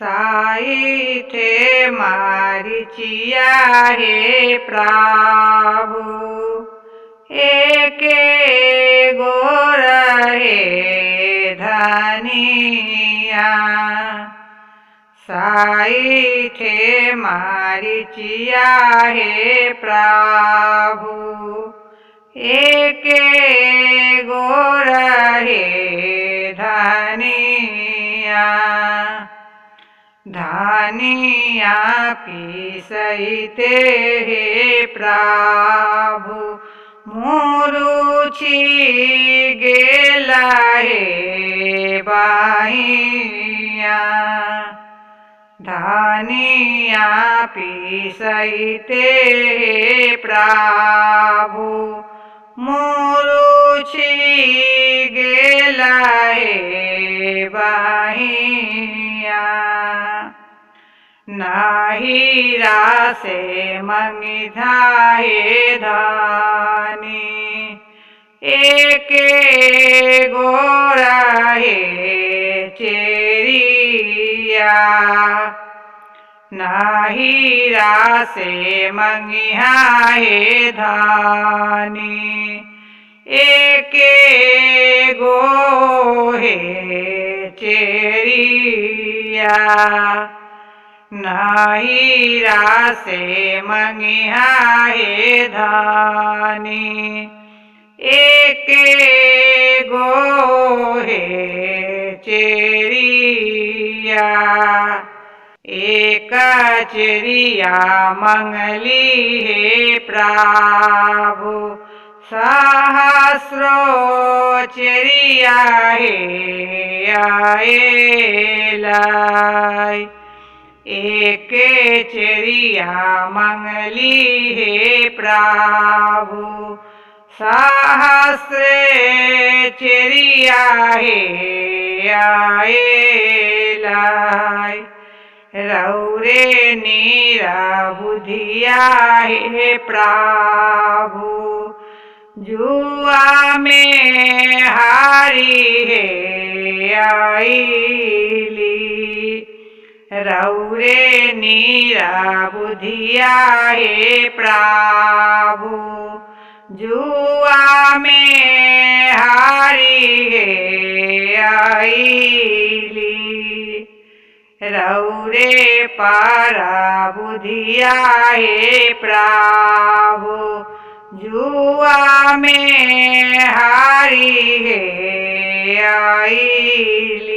साइठे मारीचिया हे प्रभु एके गोर हे धनिया साइठे मारीचिया हे प्रभु एके गोर हे धनिया धनिया पिसैते हे प्रभु मुरुछि गेला हे बाहिया धनिया पिसैते हे प्रभु मुरुछि गेला हे बाहिया नाहिरा से मंगिधा हे धानी एके गोरा हे चेरिया नाहिरा से मंगिहा हे धानी एके गो हे चेरिया नाहिरा से मंगिहा हे धानी एके गो हे चेरिया एक चेरिया मंगली हे प्रभु सहस्रो चेरिया हे आएलाई एक चेरिया मंगली हे प्रभु सहस्र चेरिया हे आएलाई रौरे नीरा बुधिया हे प्रभु जुआ में हारी हे आईली रौरे नीरा बुधिया हे प्रभु जुआ में हारी हे आईली रौरे पारा बुधिया हे प्रभु जुआ में हारी हे आईली।